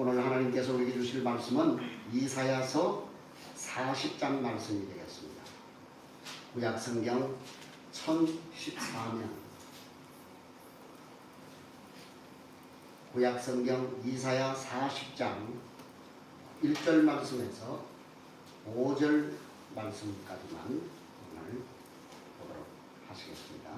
오늘 하나님께서 우리에게 주실 말씀은 이사야서 40장 말씀이 되겠습니다. 구약성경 1014면 구약성경 이사야 40장 1절 말씀에서 5절 말씀까지만 오늘 보도록 하시겠습니다.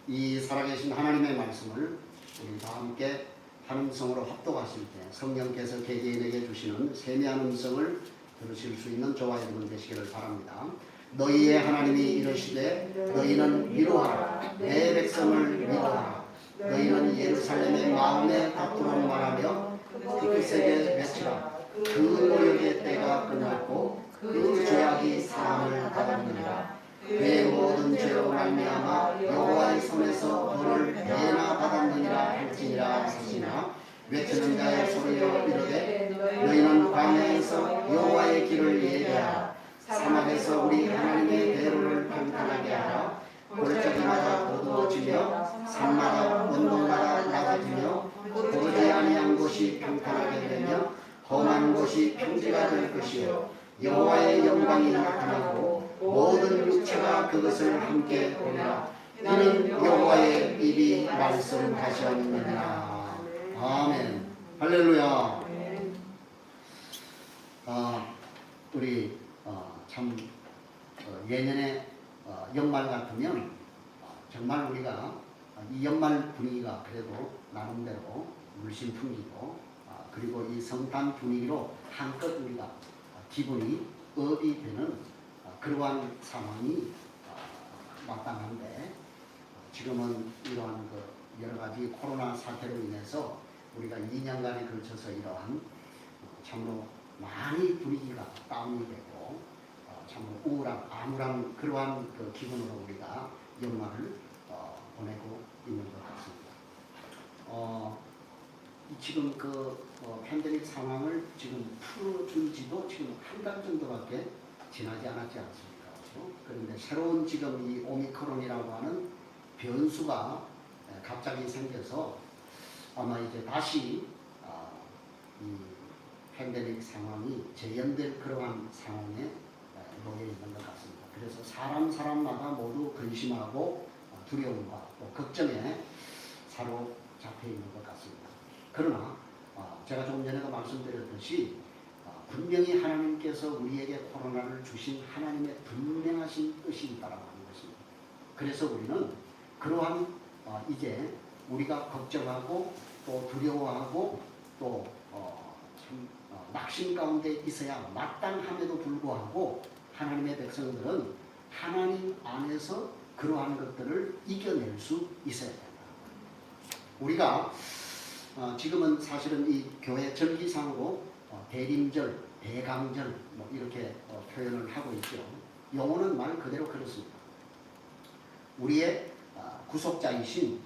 이 살아계신 하나님의 말씀을 우리 다 함께 한 음성으로 합독하실 때 성령께서 개개인에게 주시는 세미한 음성을 들으실 수 있는 저와 여러분 되시기를 바랍니다. 너희의 하나님이 이르시되 너희는 위로하라. 내 백성을 위로하라. 너희는 예루살렘의 마음에 닿도록 말하며 그곳에게 외치라. 그 노역의 때가 끝났고 그 죄악이 사함을 받았느니라. 그의 모든 죄로 말미암아 여호와의 손에서 벌을 배나 받았느니라 할지니라 하시나 외치는 자의 소리여 이르되 너희는 광야에서 여호와의 길을 예배하라. 사막에서 우리 하나님의 대로를 평탄하게 하라. 골짜기마다 어두워지며 산마다 언덕마다 낮아지며 고르지 아니한 곳이 평탄하게 되며 험한 곳이 평지가 될 것이요 여호와의 영광이 나타나고 모든 육체가 그것을 함께 보리라. 이는 여호와의 입이 말씀하셨느니라. 아멘. 할렐루야. 우리 참 예년에 연말 같으면 정말 우리가 이 연말 분위기가 그래도 나름대로 물씬 풍기고 그리고 이 성탄 분위기로 한껏 우리가 기분이 업이 되는 그러한 상황이 마땅한데 지금은 이러한 그 여러 가지 코로나 사태로 인해서 우리가 2년간에 걸쳐서 이러한 참으로 많이 분위기가 다운이 되고 참으로 우울한 암울한 그러한 그 기분으로 우리가 연말을 보내고 있는 것 같습니다. 지금 그 팬데믹 상황을 지금 풀어준 지도 지금 한 달 정도밖에 지나지 않았지 않습니까? 그런데 새로운 지금 이 오미크론이라고 하는 변수가 갑자기 생겨서 아마 이제 다시 이 팬데믹 상황이 재현될 그러한 상황에 놓여 있는 것 같습니다. 그래서 사람마다 모두 근심하고 두려움과 또 걱정에 사로잡혀 있는 것 같습니다. 그러나 제가 조금 전에도 말씀드렸듯이 분명히 하나님께서 우리에게 코로나를 주신 하나님의 분명하신 뜻이 있다라고 하는 것입니다. 그래서 우리는 그러한 이제 우리가 걱정하고 또 두려워하고 또 낙심 가운데 있어야 마땅함에도 불구하고 하나님의 백성들은 하나님 안에서 그러한 것들을 이겨낼 수 있어야 된다. 우리가 지금은 사실은 이 교회 절기상으로 대림절, 대강절 뭐 이렇게 표현을 하고 있죠. 영어는 말 그대로 그렇습니다. 우리의 구속자이신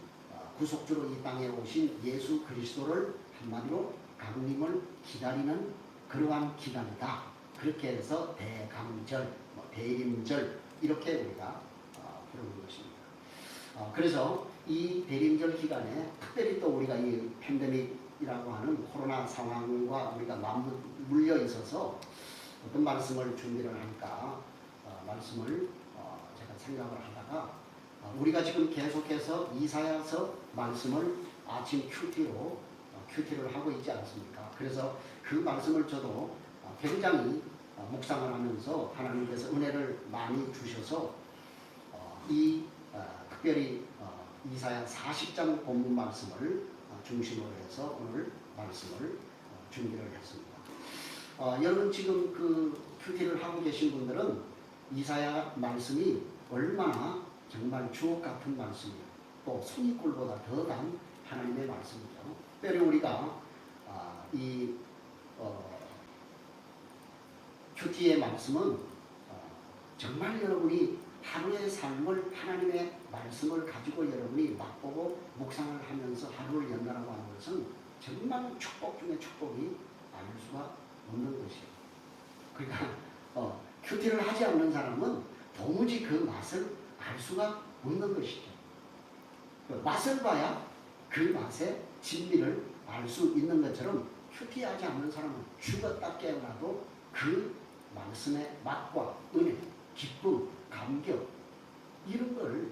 구속주로 이 땅에 오신 예수 그리스도를 한마디로 강림을 기다리는 그러한 기간이다. 그렇게 해서 대강절, 대림절 이렇게 우리가 부르는 것입니다. 그래서 이 대림절 기간에 특별히 또 우리가 이 팬데믹이라고 하는 코로나 상황과 우리가 맞물려 있어서 어떤 말씀을 준비를 할까 말씀을 제가 생각을 하다가 우리가 지금 계속해서 이사야서 말씀을 아침 큐티를 하고 있지 않습니까? 그래서 그 말씀을 저도 굉장히 묵상을 하면서 하나님께서 은혜를 많이 주셔서 특별히 이사야 40장 본문 말씀을 중심으로 해서 오늘 말씀을 준비를 했습니다. 여러분 지금 그 큐티를 하고 계신 분들은 이사야 말씀이 얼마나 정말 주옥 같은 말씀이에요. 또 손이꿀보다 더 단 하나님의 말씀이죠. 특별히 우리가 이 큐티의 말씀은 정말 여러분이 하루의 삶을 하나님의 말씀을 가지고 여러분이 맛보고 묵상을 하면서 하루를 연다라고 하는 것은 정말 축복 중에 축복이 아닐 수가 없는 것이에요. 그러니까 큐티를 하지 않는 사람은 도무지 그 맛을 알 수가 없는 것이죠. 맛을 봐야 그 맛의 진리를 알 수 있는 것처럼 큐티하지 않는 사람은 죽었다 깨어나도 그 말씀의 맛과 은혜, 기쁨, 감격 이런 걸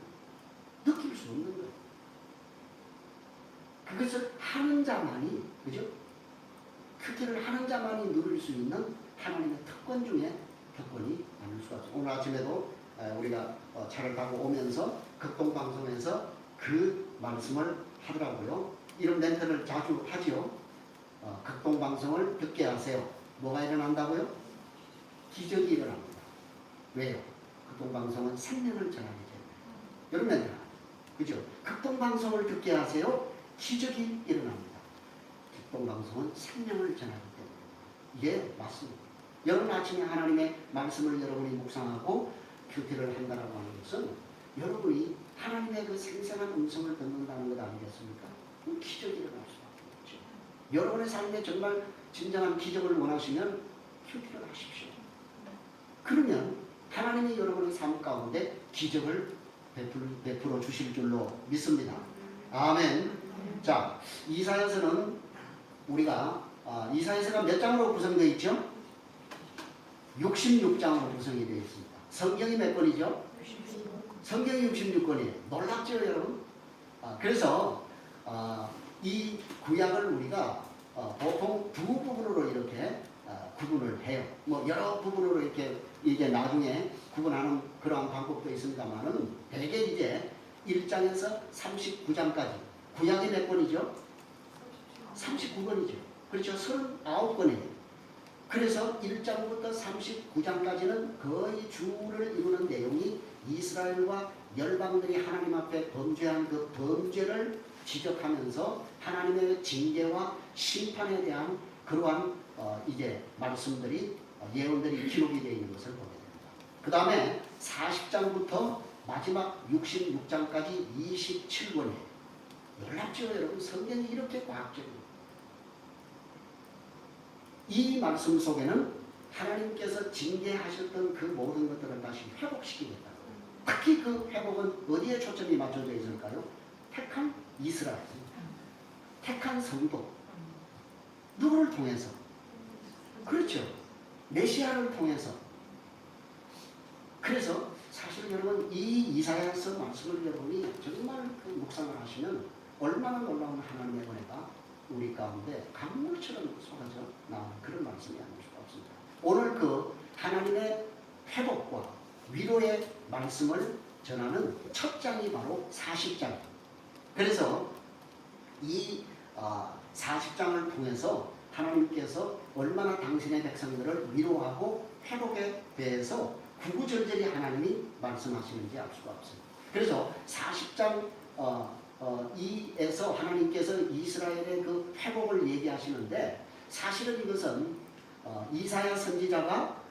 느낄 수 없는 거예요. 그것을 하는 자만이, 그죠? 큐티를 하는 자만이 누릴 수 있는 하나님의 특권 중에 특권이 아닐 수가 없어요. 오늘 아침에도 우리가 차를 타고 오면서 극동방송에서 그 말씀을 하더라고요. 이런 멘트를 자주 하지요. 극동방송을 듣게 하세요. 뭐가 일어난다고요? 기적이 일어납니다. 왜요? 극동방송은 생명을 전하기 때문에. 이런 멘트. 그죠? 극동방송을 듣게 하세요. 기적이 일어납니다. 극동방송은 생명을 전하기 때문에. 이게 맞습니다. 여러분 아침에 하나님의 말씀을 여러분이 묵상하고 큐티를 한다라고 하는 것은 여러분이 하나님의 그 생생한 음성을 듣는다는 것 아니겠습니까? 그 기적이 일어날 수밖에 없죠. 여러분의 삶에 정말 진정한 기적을 원하시면 큐티를 하십시오. 그러면 하나님이 여러분의 삶 가운데 기적을 베풀어 주실 줄로 믿습니다. 아멘. 자, 이사야서는 우리가 이사야서가 몇 장으로 구성되어 있죠? 66장으로 구성이 되어 있습니다. 성경이 몇 권이죠? 성경이 66권이에요. 놀랍죠, 여러분? 그래서 이 구약을 우리가 보통 두 부분으로 이렇게 구분을 해요. 뭐 여러 부분으로 이렇게 이게 나중에 구분하는 그러한 방법도 있습니다만은 대개 이제 1장에서 39장까지 구약이 몇 권이죠? 39권이죠. 그렇죠. 39권이에요. 그래서 1장부터 39장까지는 거의 주를 이루는 내용이 이스라엘과 열방들이 하나님 앞에 범죄한 그 범죄를 지적하면서 하나님의 징계와 심판에 대한 그러한 이제 말씀들이 예언들이 기록이 되어 있는 것을 보게 됩니다. 그 다음에 40장부터 마지막 66장까지 27권이에요. 놀랍죠, 여러분? 성경이 이렇게 과학적입니다. 이 말씀 속에는 하나님께서 징계하셨던 그 모든 것들을 다시 회복시키겠다. 특히 그 회복은 어디에 초점이 맞춰져 있을까요? 택한 이스라엘, 택한 성도, 누구를 통해서? 그렇죠. 메시아를 통해서. 그래서 사실 여러분 이 이사야서 말씀을 여러분이 정말 그 묵상을 하시면 얼마나 놀라운 하나님의 은혜가 우리 가운데 강물처럼 쏟아져 나오는 그런 말씀이 아닐 수가 없습니다. 오늘 그 하나님의 회복과 위로의 말씀을 전하는 첫 장이 바로 40장. 그래서 이 40장을 통해서 하나님께서 얼마나 당신의 백성들을 위로하고 회복에 대해서 구구절절히 하나님이 말씀하시는지 알 수가 없습니다. 그래서 40장 이에서 하나님께서 이스라엘의 그 회복을 얘기하시는데 사실은 이것은 이사야 선지자가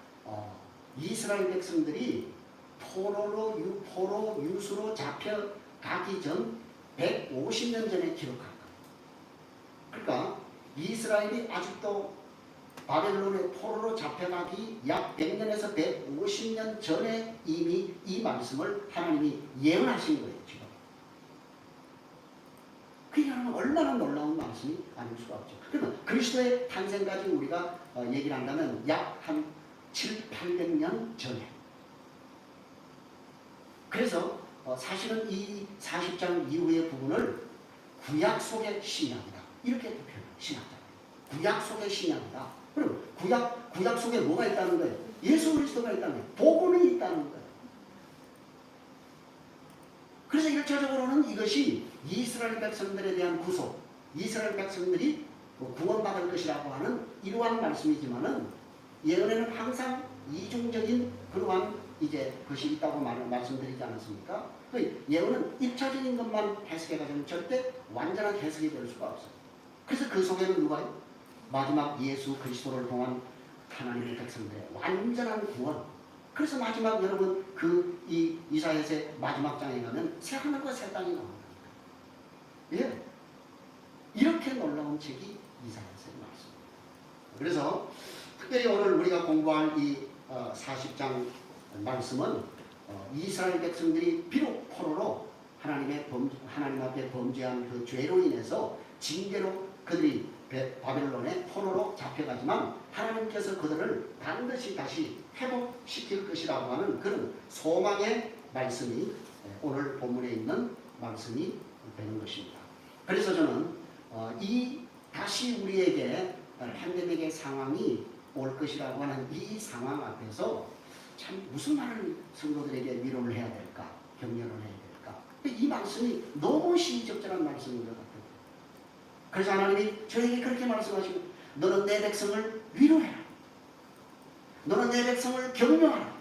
이스라엘 백성들이 포로 유수로 잡혀가기 전 150년 전에 기록한 거예요. 그러니까 이스라엘이 아직도 바벨론의 포로로 잡혀가기 약 100년에서 150년 전에 이미 이 말씀을 하나님이 예언하신 거예요. 지금. 그러면 얼마나 놀라운 말씀이 아닐 수가 없죠. 그러면 그리스도의 탄생까지 우리가 얘기를 한다면 약 한 700~800년 전에. 그래서 사실은 이 40장 이후의 부분을 구약 속의 신약이다. 이렇게 표현해요. 신학자. 구약 속의 신약이다. 그럼 구약 속에 뭐가 있다는 거예요? 예수 그리스도가 있다는 거예요. 복음이 있다는 거예요. 그래서 1차적으로는 이것이 이스라엘 백성들에 대한 구속, 이스라엘 백성들이 구원받을 것이라고 하는 이러한 말씀이지만은 예언에는 항상 이중적인 그러한 이제 것이 있다고 말씀드리지 않았습니까? 그 예언은 1차적인 것만 해석해가지고 절대 완전한 해석이 될 수가 없어요. 그래서 그 속에는 누가요? 마지막 예수 그리스도를 통한 하나님의 백성들의 완전한 구원. 그래서 마지막 여러분 그 이 이사야서의 마지막 장에 가면 새 하늘과 새 땅이 나옵니다. 예, 이렇게 놀라운 책이 이사야서의 말씀입니다. 그래서 특별히 오늘 우리가 공부할 이 40장 말씀은 이스라엘 백성들이 비록 포로로 하나님 앞에 범죄한 그 죄로 인해서 징계로 그들이 바벨론의 포로로 잡혀가지만 하나님께서 그들을 반드시 다시 회복시킬 것이라고 하는 그런 소망의 말씀이 오늘 본문에 있는 말씀이 되는 것입니다. 그래서 저는 이 다시 우리에게 팬데믹의 상황이 올 것이라고 하는 이 상황 앞에서 참 무슨 말을 성도들에게 위로를 해야 될까, 격려를 해야 될까. 이 말씀이 너무 시의적절한 말씀인 것 같아요. 그래서 하나님이 저에게 그렇게 말씀하시고, 너는 내 백성을 위로해라. 너는 내 백성을 격려하라.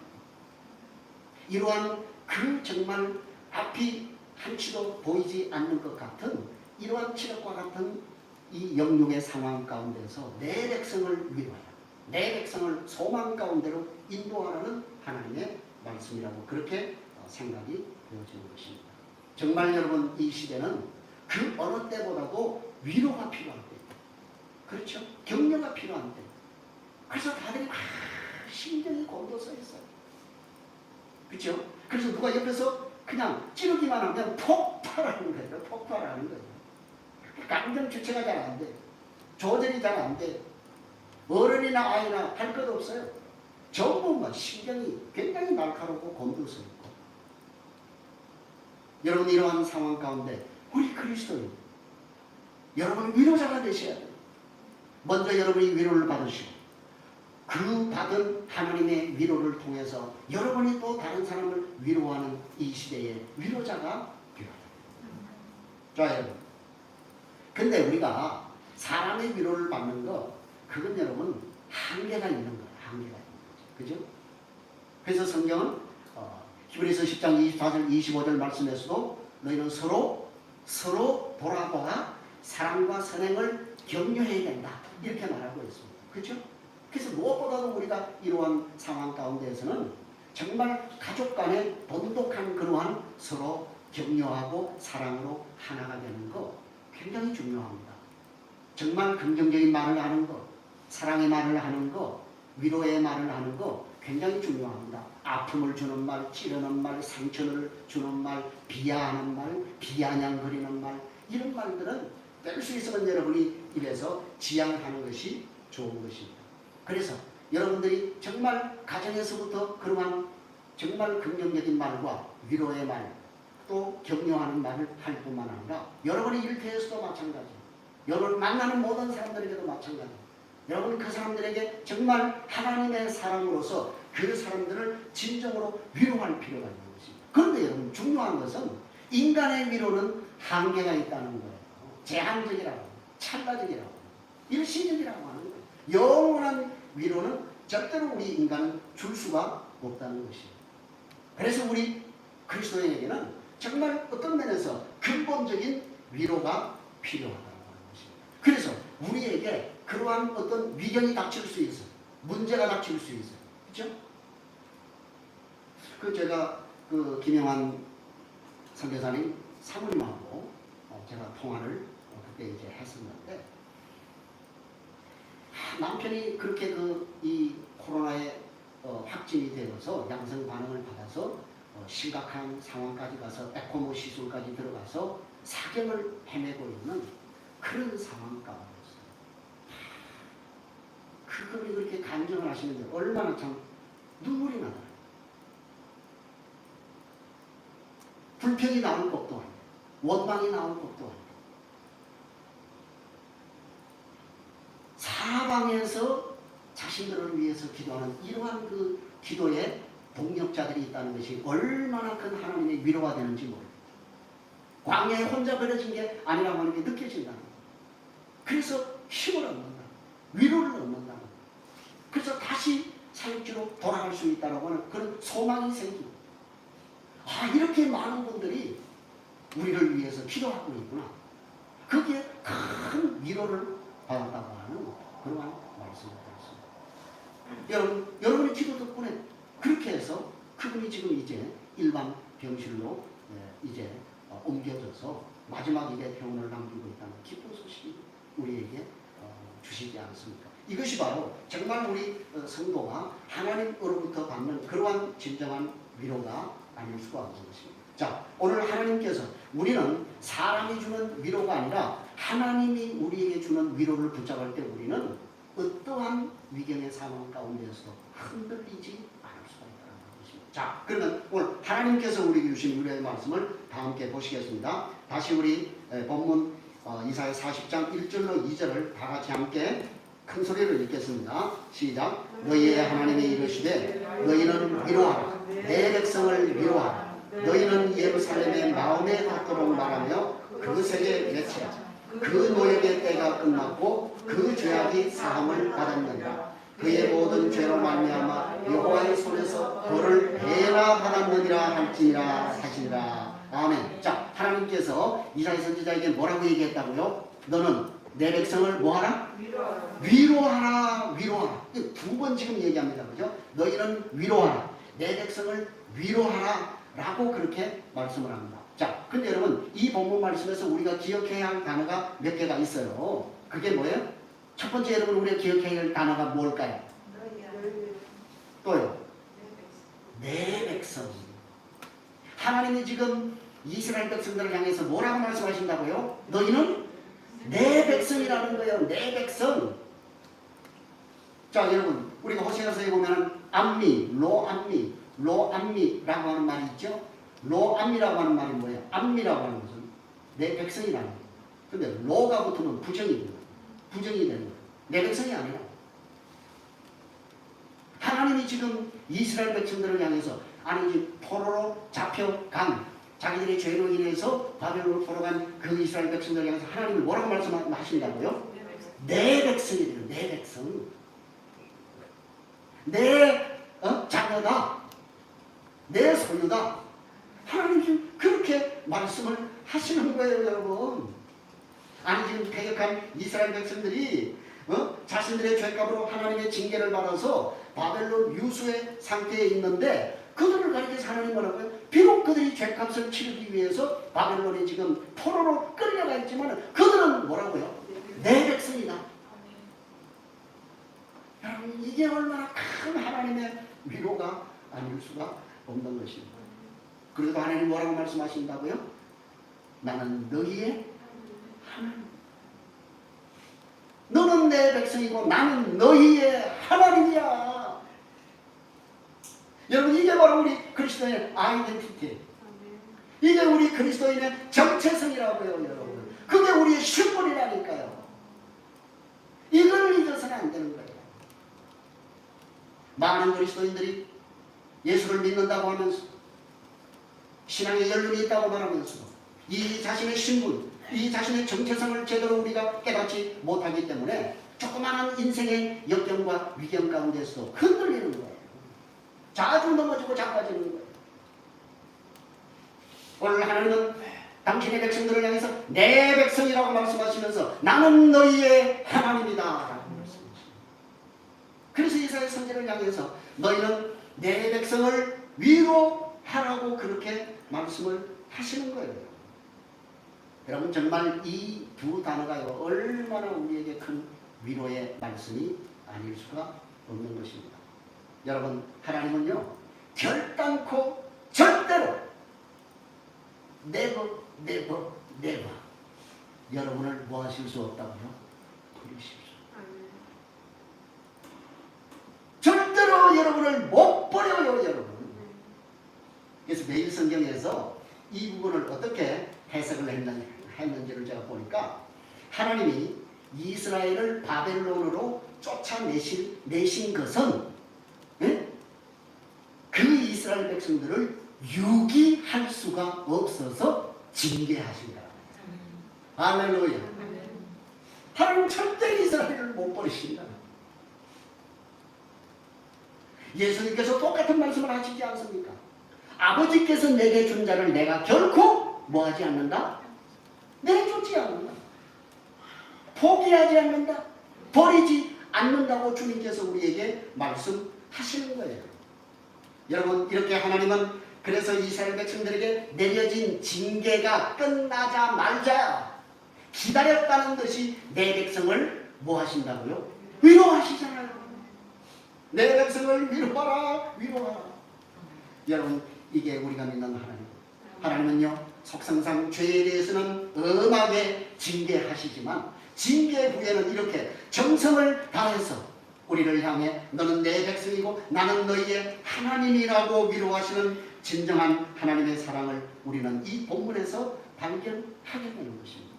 이러한 그 정말 앞이 한치도 보이지 않는 것 같은 이러한 치욕과 같은 이 영육의 상황 가운데서 내 백성을 위로하라. 내 백성을 소망 가운데로 인도하라는 하나님의 말씀이라고 그렇게 생각이 되어지는 것입니다. 정말 여러분, 이 시대는 그 어느 때보다도 위로가 필요한 때, 그렇죠? 격려가 필요한 때. 그래서 다들 심정이 곤두서 있어요. 그렇죠? 그래서 누가 옆에서 그냥 찌르기만 하면 폭발하는 거예요. 폭발하는 거예요. 감정 주체가 잘 안 돼. 조절이 잘 안 돼. 어른이나 아이나 할 것 없어요. 전부 심정이 굉장히 날카롭고 곤두서 있고. 여러분, 이러한 상황 가운데 우리 그리스도인, 여러분 위로자가 되셔야 돼요. 먼저 여러분이 위로를 받으시고 그 받은 하나님의 위로를 통해서 여러분이 또 다른 사람을 위로하는 이 시대의 위로자가 필요하다. 자, 여러분. 근데 우리가 사람의 위로를 받는 거, 그건 여러분 한계가 있는 거예요. 한계가 있는 거죠. 그죠? 그래서 성경은 히브리서 10장 24절 25절 말씀에서도 너희는 서로 돌아보아 사랑과 선행을 격려해야 된다. 이렇게 말하고 있습니다. 그렇죠? 그래서 무엇보다도 우리가 이러한 상황 가운데에서는 정말 가족 간의 돈독한 그러한 서로 격려하고 사랑으로 하나가 되는 거 굉장히 중요합니다. 정말 긍정적인 말을 하는 거, 사랑의 말을 하는 거, 위로의 말을 하는 거 굉장히 중요합니다. 아픔을 주는 말, 찌르는 말, 상처를 주는 말, 비하하는 말, 비아냥거리는 말, 이런 말들은 뺄 수 있으면 여러분이 입에서 지양하는 것이 좋은 것입니다. 그래서 여러분들이 정말 가정에서부터 그러한 정말 긍정적인 말과 위로의 말, 또 격려하는 말을 할 뿐만 아니라 여러분의 일터에서도 마찬가지예요. 여러분 만나는 모든 사람들에게도 마찬가지예요. 여러분 그 사람들에게 정말 하나님의 사랑으로서 그 사람들을 진정으로 위로할 필요가 있는 것입니다. 그런데 여러분 중요한 것은 인간의 위로는 한계가 있다는 거예요. 제한적이라고, 찰나적이라고, 일시적이라고 하는 거예요. 영원한 위로는 절대로 우리 인간은 줄 수가 없다는 것이에요. 그래서 우리 그리스도인에게는 정말 어떤 면에서 근본적인 위로가 필요하다는 것입니다. 그래서 우리에게 그러한 어떤 위경이 닥칠 수 있어요. 문제가 닥칠 수 있어요. 그렇죠? 제가 김영환 선교사님 사모님하고 제가 통화를 그때 이제 했었는데, 남편이 그렇게 이 코로나에 확진이 되어서 양성 반응을 받아서 심각한 상황까지 가서 에코모 시술까지 들어가서 사경을 헤매고 있는 그런 상황 가운데서 그분이 그렇게 간증을 하시는데 얼마나 참 눈물이 나더라고요. 불평이 나올 것도 아니고 원망이 나올 것도 아니고 사방에서 자신들을 위해서 기도하는 이러한 그 기도의 동력자들이 있다는 것이 얼마나 큰 하나님의 위로가 되는지 모릅니다. 광야에 혼자 버려진 게 아니라고 하는 게 느껴진다는 거예요. 그래서 힘을 얻는다. 위로를 얻는다. 그래서 다시 사역지로 돌아갈 수 있다고 하는 그런 소망이 생기고, 이렇게 많은 분들이 우리를 위해서 기도하고 있구나. 그게 큰 위로를 받았다고 하는 그러한 말씀을 드렸습니다. 여러분의 기도 덕분에 그렇게 해서 그분이 지금 이제 일반 병실로 이제 옮겨져서 마지막 입에 병원을 남기고 있다는 기쁜 소식이 우리에게 주시지 않습니까? 이것이 바로 정말 우리 성도가 하나님으로부터 받는 그러한 진정한 위로가 아닐 수가 없는 것입니다. 자, 오늘 하나님께서 우리는 사람이 주는 위로가 아니라 하나님이 우리에게 주는 위로를 붙잡을 때 우리는 어떠한 위경의 상황 가운데서도 흔들리지 않을 수가 있다는 것입니다. 자, 그러면 오늘 하나님께서 우리에게 주신 위로의 말씀을 다 함께 보시겠습니다. 다시 우리 본문 이사야 40장 1절로 2절을 다 같이 함께 큰 소리로 읽겠습니다. 시작. 너희의 하나님이 이르시되 너희는 위로하라. 내 백성을 위로하라. 너희는 예루살렘의 마음에 닿도록 말하며 그것에게 외치라. 그 노역의 때가 끝났고 그 죄악이 사함을 받았느니라. 그의 모든 죄로 말미암아 여호와의 손에서 벌을 배나 받았느니라 할지니라 사시니라. 아멘. 자, 하나님께서 이사야 선지자에게 뭐라고 얘기했다고요? 너는 내 백성을 뭐하라? 위로하라. 위로하라. 두 번 지금 얘기합니다. 그죠? 너희는 위로하라. 내 백성을 위로하라. 라고 그렇게 말씀을 합니다. 자, 근데 여러분 이 본문 말씀에서 우리가 기억해야 할 단어가 몇 개가 있어요. 그게 뭐예요? 첫 번째 여러분 우리가 기억해야 할 단어가 뭘까요? 또요? 내 백성. 하나님이 지금 이스라엘 백성들을 향해서 뭐라고 말씀하신다고요? 너희는 내 백성이라는 거예요. 내 백성. 자, 여러분 우리가 호세아서에 보면 암미, 로암미라고 하는 말이 있죠. 로암미라고 하는 말이 뭐예요? 암미라고 하는 것은 내 백성이라는 거예요. 근데 로가 붙으면 부정이 되는 거예요. 부정이 되는 거예요. 내 백성이 아니라. 하나님이 지금 이스라엘 백성들을 향해서 아니 포로로 잡혀간 자기들의 죄로 인해서 바벨론으로 포로간 그 이스라엘 백성들을 향해서 하나님이 뭐라고 말씀하신다고요? 내 백성이래요. 내 백성. 내 자녀다. 내 소유다. 하나님이 그렇게 말씀을 하시는 거예요, 여러분. 아니 지금 패역한 이스라엘 백성들이 자신들의 죄값으로 하나님의 징계를 받아서 바벨론 유수의 상태에 있는데 그들을 가리켜서 하나님 뭐라고요? 비록 그들이 죄값을 치르기 위해서 바벨론에 지금 포로로 끌려가 있지만 그들은 뭐라고요? 내 백성이다. 여러분 이게 얼마나 큰 하나님의 위로가 아닐 수가 없는 것입니다. 그래도 하나님 뭐라고 말씀하신다고요? 나는 너희의 하나님. 너는 내 백성이고 나는 너희의 하나님이야. 여러분 이게 바로 우리 그리스도인의 아이덴티티. 이게 우리 그리스도인의 정체성이라고요, 여러분. 그게 우리의 신분이라니까요. 이걸 잊어서는 안 되는 거예요. 많은 그리스도인들이 예수를 믿는다고 하면서 신앙의 연륜이 있다고 말하면서 이 자신의 신분, 이 자신의 정체성을 제대로 우리가 깨닫지 못하기 때문에 조그마한 인생의 역경과 위경 가운데서도 흔들리는 거예요. 자주 넘어지고 자빠지는 거예요. 오늘 하나님은 당신의 백성들을 향해서 내 백성이라고 말씀하시면서 나는 너희의 하나님이다 라고 말씀하십니다. 그래서 이사야 선지자를 향해서 너희는 내 백성을 위로하라고 그렇게 말씀을 하시는 거예요. 여러분 정말 이 두 단어가요 얼마나 우리에게 큰 위로의 말씀이 아닐 수가 없는 것입니다. 여러분 하나님은요 결단코 절대로 never 여러분을 뭐 하실 수 없다고요? 버리십시오. 절대로 여러분을 못 버려요, 여러분. 그래서 매일 성경에서 이 부분을 어떻게 해석을 했는지를 제가 보니까 하나님이 이스라엘을 바벨론으로 쫓아내신 것은 그 이스라엘 백성들을 유기할 수가 없어서 징계하신다. 할렐루야. 하나님 절대 이스라엘을 못 버리신다. 예수님께서 똑같은 말씀을 하시지 않습니까? 아버지께서 내게 준 자를 내가 결코 뭐하지 않는다? 내쫓지 않는다. 포기하지 않는다. 버리지 않는다고 주님께서 우리에게 말씀하시는 거예요. 여러분 이렇게 하나님은 그래서 이스라엘 백성들에게 내려진 징계가 끝나자마자 기다렸다는 듯이 내 백성을 뭐 하신다고요? 위로하시잖아요. 내 백성을 위로하라. 여러분 이게 우리가 믿는 하나님. 하나님은요 속성상 죄에 대해서는 엄하게 징계하시지만 징계 후에는 이렇게 정성을 다해서 우리를 향해 너는 내 백성이고 나는 너희의 하나님이라고 위로하시는 진정한 하나님의 사랑을 우리는 이 본문에서 발견하게 되는 것입니다.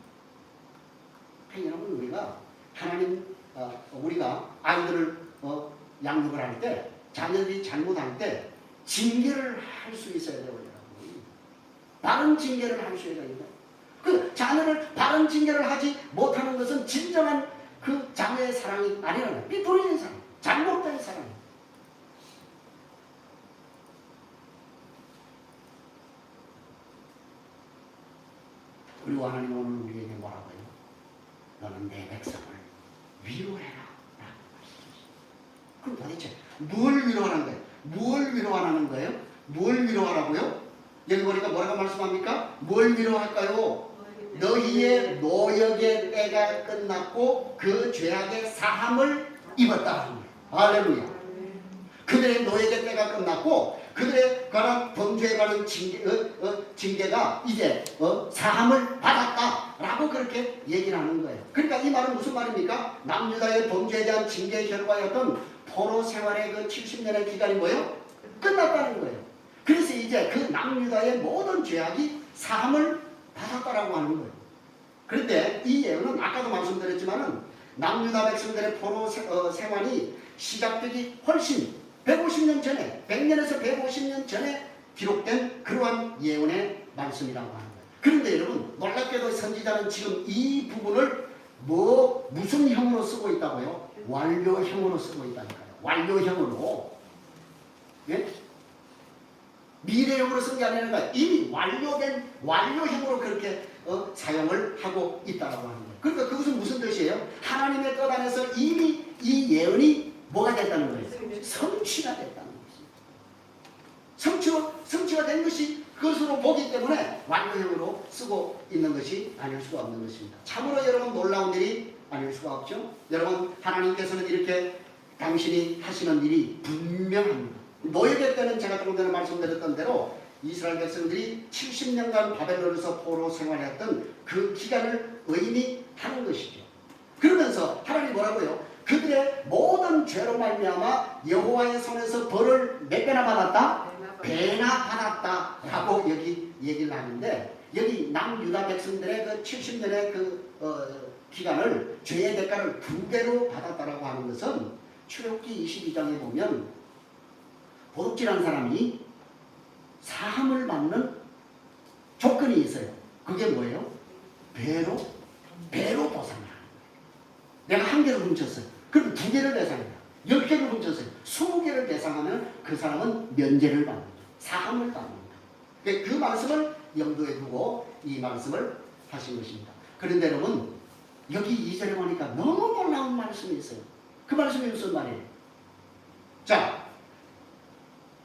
여러분, 우리가 하나님 우리가 아이들을 양육을 할 때 자녀들이 잘못할 때 징계를 할 수 있어야 돼요. 여러분. 바른 징계를 할 수 있어야 됩니다. 그 자녀를 바른 징계를 하지 못하는 것은 진정한 그 자녀의 사랑이 아니라는 삐뚤어진 사랑, 잘못된 사랑. 그리고 하나님 오늘 우리에게 뭐라고요? 너는 내 백성을 위로해라 라고 말씀하십니다. 그럼 도대체 뭘 위로하는 거예요? 뭘 위로하라는 거예요? 뭘 위로하라고요? 여기 보니까 뭐라고 말씀합니까? 뭘 위로할까요? 너희의 노역의 때가 끝났고 그 죄악의 사함을 입었다 하는 거예요. 할렐루야. 그들의 노역의 때가 끝났고 그들에 관한 범죄에 관한 징계가 이제 사함을 받았다라고 그렇게 얘기를 하는 거예요. 그러니까 이 말은 무슨 말입니까? 남유다의 범죄에 대한 징계 결과였던 포로 생활의 그 70년의 기간이 뭐예요? 끝났다는 거예요. 그래서 이제 그 남유다의 모든 죄악이 사함을 받았다라고 하는 거예요. 그런데 이 예언은 아까도 말씀드렸지만은 남유다 백성들의 포로 생활이 시작되기 훨씬 150년 전에 100년에서 150년 전에 기록된 그러한 예언의 말씀이라고 하는 거예요. 그런데 여러분 놀랍게도 선지자는 지금 이 부분을 무슨 형으로 쓰고 있다고요? 완료형으로 쓰고 있다니까요. 완료형으로. 예? 미래형으로 쓴 게 아니라 이미 완료된 완료형으로 그렇게 사용을 하고 있다고 하는 거예요. 그러니까 그것은 무슨 뜻이에요? 하나님의 뜻 안에서 이미 이 예언이 뭐가 됐다는 거예요? 성취가 됐다는 것입니다. 성취가 된 것이 그것으로 보기 때문에 완료형으로 쓰고 있는 것이 아닐 수가 없는 것입니다. 참으로 여러분 놀라운 일이 아닐 수가 없죠. 여러분 하나님께서는 이렇게 당신이 하시는 일이 분명합니다. 노예될 때는 제가 조금 전에 말씀드렸던 대로 이스라엘 백성들이 70년간 바벨론에서 포로 생활했던 그 기간을 의미하는 것이죠. 그러면서 하나님 뭐라고요? 그들의 모든 죄로 말미암아 여호와의 손에서 벌을 몇 배나 받았다? 배나 받았다라고 여기 얘기를 하는데 여기 남유다 백성들의 그 70년의 그 기간을 죄의 대가를 2배로 받았다라고 하는 것은 출애굽기 22장에 보면 도둑질한 사람이 사함을 받는 조건이 있어요. 그게 뭐예요? 배로 보상을 하는 거예요. 내가 1개를 훔쳤어요. 그럼 2개를 배상해요. 10개를 훔쳤어요. 20개를 배상하면 그 사람은 면제를 받는 거예요. 사함을 받는 거예요. 그 말씀을 염두에 두고 이 말씀을 하신 것입니다. 그런데 여러분 여기 2절에 보니까 너무 놀라운 말씀이 있어요. 그 말씀이 무슨 말이에요? 자,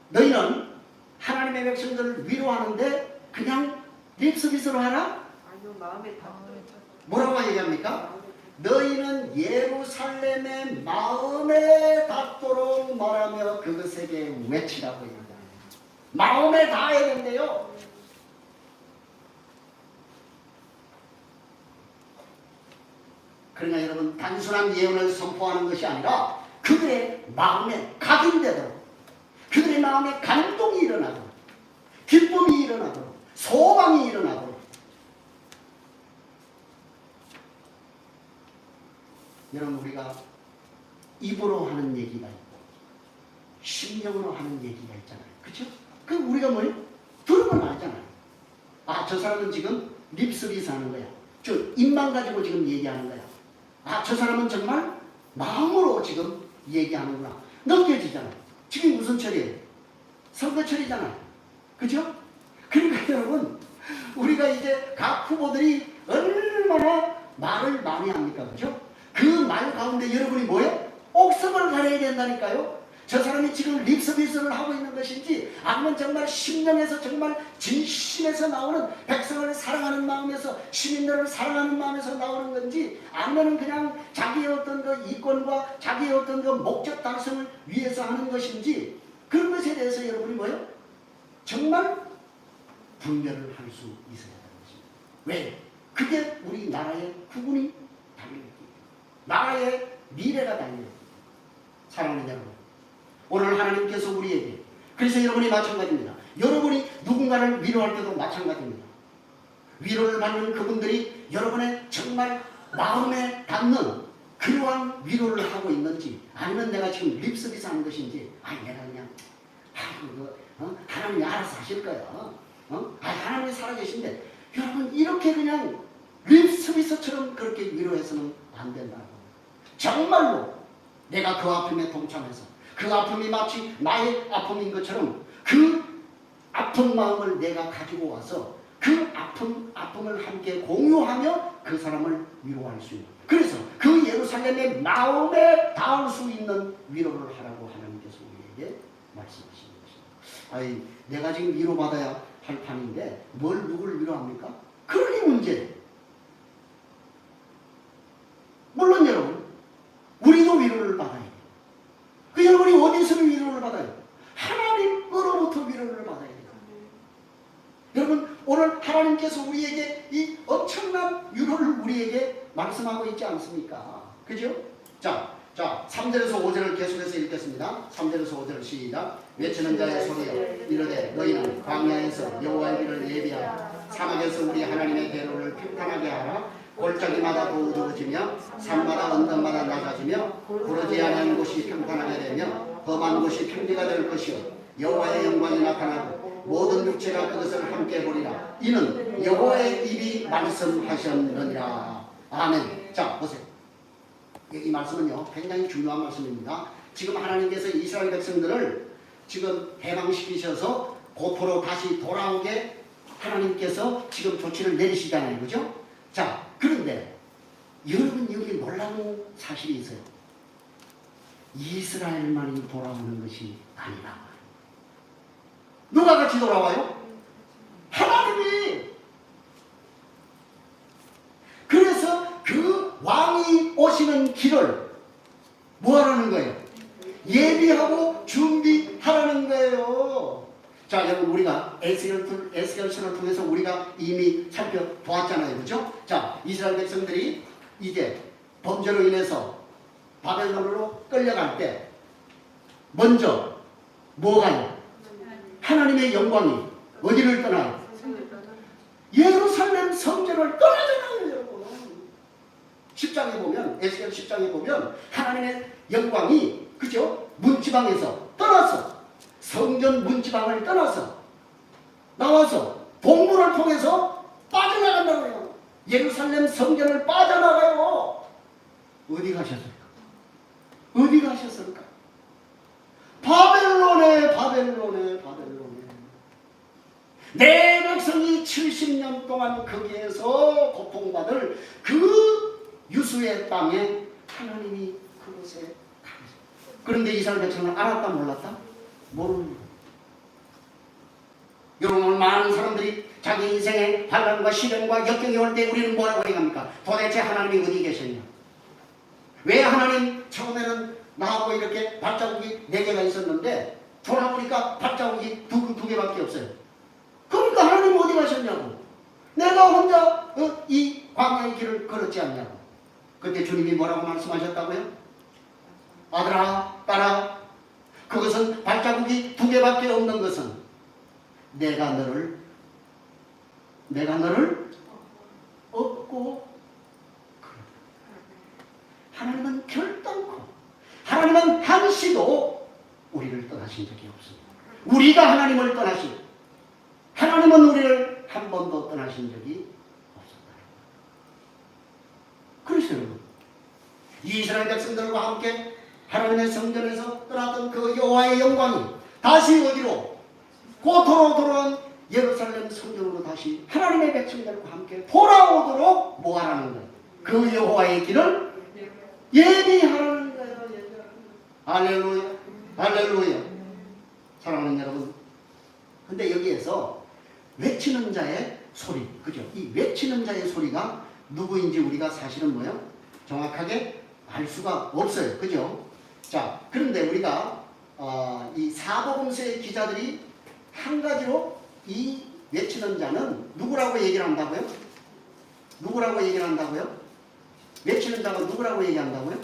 너희는 하나님의 백성들을 위로하는데 그냥 립서비스로 하라? 아니요, 마음에 다. 뭐라고 얘기합니까? 너희는 예루살렘의 마음에 닿도록 말하며 그것에게 외치라고 얘기합니다. 마음에 닿아야 된대요. 그러니까 여러분 단순한 예언을 선포하는 것이 아니라 그들의 마음에 각인되도록 그들의 마음에 감동이 일어나도록 기쁨이 일어나도록 소망이 일어나도록 여러분 우리가 입으로 하는 얘기가 있고 심령으로 하는 얘기가 있잖아요. 그렇죠? 그럼 우리가 뭐예요? 들으면 알잖아요. 아, 저 사람은 지금 립서비스 하는 거야. 저 입만 가지고 지금 얘기하는 거야. 아, 저 사람은 정말 마음으로 지금 얘기하는구나. 느껴지잖아요. 지금 무슨 철이에요? 선거철이잖아요. 그죠? 그러니까 여러분 우리가 이제 각 후보들이 얼마나 말을 많이 합니까? 그죠? 그 말 가운데 여러분이 뭐예요? 옥석을 가려야 된다니까요. 저 사람이 지금 립서비스를 하고 있는 것인지 아니면 정말 심령에서 정말 진심에서 나오는 백성을 사랑하는 마음에서 시민들을 사랑하는 마음에서 나오는 건지 아니면 그냥 자기의 어떤 그 이권과 자기의 어떤 그 목적 달성을 위해서 하는 것인지 그런 것에 대해서 여러분이 뭐예요? 정말 분별을 할 수 있어야 되는 것입니다. 왜? 그게 우리 나라의 국운이 달려있기 때문에, 나라의 미래가 달려있기 때문에. 사랑하는 여러분, 오늘 하나님께서 우리에게, 그래서 여러분이 마찬가지입니다. 여러분이 누군가를 위로할 때도 마찬가지입니다. 위로를 받는 그분들이 여러분의 정말 마음에 닿는 그러한 위로를 하고 있는지, 아니면 내가 지금 립서비스 하는 것인지, 내가 그냥 하나님이 알아서 하실 거야. 하나님이 살아계신데, 여러분 이렇게 그냥 립서비스처럼 그렇게 위로해서는 안 된다고. 정말로 내가 그 아픔에 동참해서 그 아픔이 마치 나의 아픔인 것처럼 그 아픈 마음을 내가 가지고 와서 그 아픔을 함께 공유하며 그 사람을 위로할 수 있는, 그래서 그 예루살렘의 마음에 닿을 수 있는 위로를 하라고 하나님께서 우리에게 말씀하시는 것입니다. 내가 지금 위로받아야 할 판인데 뭘 누구를 위로합니까? 그러니 문제. 물론 여러분 우리도 위로를 받아야 돼요. 그 여러분이 어디서 위로를 받아요? 하나님으로부터 위로를 받아야 돼요. 여러분 오늘 하나님께서 우리에게 이 엄청난 위로를 우리에게 말씀하고 있지 않습니까? 그죠? 자 3절에서 5절을 계속해서 읽겠습니다. 3절에서 5절 시작. 외치는 자의 소리여 이르되 너희는 광야에서 여호와의 길을 예비하라. 사막에서 우리 하나님의 대로를 평탄하게 하라. 골짜기마다 부드러지며 산마다 언덕마다 낮아지며 부르지 않은 곳이 평탄하게 되며 험한 곳이 평지가 될 것이요 여호와의 영광이 나타나고 모든 육체가 그것을 함께 보리라. 이는 여호와의 입이 말씀하셨느니라. 아멘. 자 보세요. 이 말씀은요 굉장히 중요한 말씀입니다. 지금 하나님께서 이스라엘 백성들을 지금 해방시키셔서 고토로 다시 돌아오게 하나님께서 지금 조치를 내리시잖아요. 그죠? 자 그런데 여러분 여기 놀라운 사실이 있어요. 이스라엘만이 돌아오는 것이 아니라 누가 같이 돌아와요? 하나님이. 그래서 그 왕이 오시는 길을 뭐 하라는 거예요? 예비하고 준비하라는 거예요. 자 여러분 우리가 에스겔서를 통해서 우리가 이미 살펴보았잖아요. 그렇죠? 자 이스라엘 백성들이 이제 범죄로 인해서 바벨론으로 끌려갈 때 먼저 뭐가요? 하나님의 영광이 어디를 떠나요? 예루살렘 성전을 떠나잖아요. 여러분 10장에 보면, 에스겔 10장에 보면 하나님의 영광이 그죠? 문지방에서 떠나서 성전 문지방을 떠나서 나와서 동문을 통해서 빠져나간다고요. 예루살렘 성전을 빠져나가요. 어디 가셨을까? 어디 가셨을까? 바벨론에 내 백성이 70년 동안 거기에서 고통받을 그 유수의 땅에 하나님이 그곳에 가셨어요. 그런데 이스라엘 백성은 알았다 몰랐다? 모르는 거예요. 여러분 오늘 많은 사람들이 자기 인생의 환난과 시련과 역경이 올 때 우리는 뭐라고 얘기합니까? 도대체 하나님이 어디 계셨냐? 왜 하나님 처음에는 나하고 이렇게 발자국이 4개가 있었는데 돌아보니까 발자국이 두 개밖에 없어요. 그러니까 하나님 어디 가셨냐고. 내가 혼자 이 광야의 길을 걸었지 않냐고. 그때 주님이 뭐라고 말씀하셨다고요? 아들아 딸아 그것은 발자국이 2개밖에 없는 것은 내가 너를 얻고 하나님은 결단코 하나님은 한시도 우리를 떠나신 적이 없습니다. 우리가 하나님을 떠나신 하나님은 우리를 한 번도 떠나신 적이 없었다. 그래서 여러분 이스라엘 백성들과 함께 하나님의 성전에서 떠났던 그 여호와의 영광이 다시 어디로? 고토로 돌아온 예루살렘 성전으로 다시 하나님의 백성들과 함께 돌아오도록 뭐 하라는 거예요? 그 여호와의 길을 예비하라는 거예요. 할렐루야. 할렐루야. 사랑하는 여러분, 근데 여기에서 외치는 자의 소리, 그죠? 이 외치는 자의 소리가 누구인지 우리가 사실은 뭐요? 정확하게 알 수가 없어요. 그죠? 자, 그런데 우리가 이 사복음서의 기자들이 한 가지로 이 외치는 자는 누구라고 얘기를 한다고요? 누구라고 얘기를 한다고요? 외치는 자가 누구라고 얘기한다고요?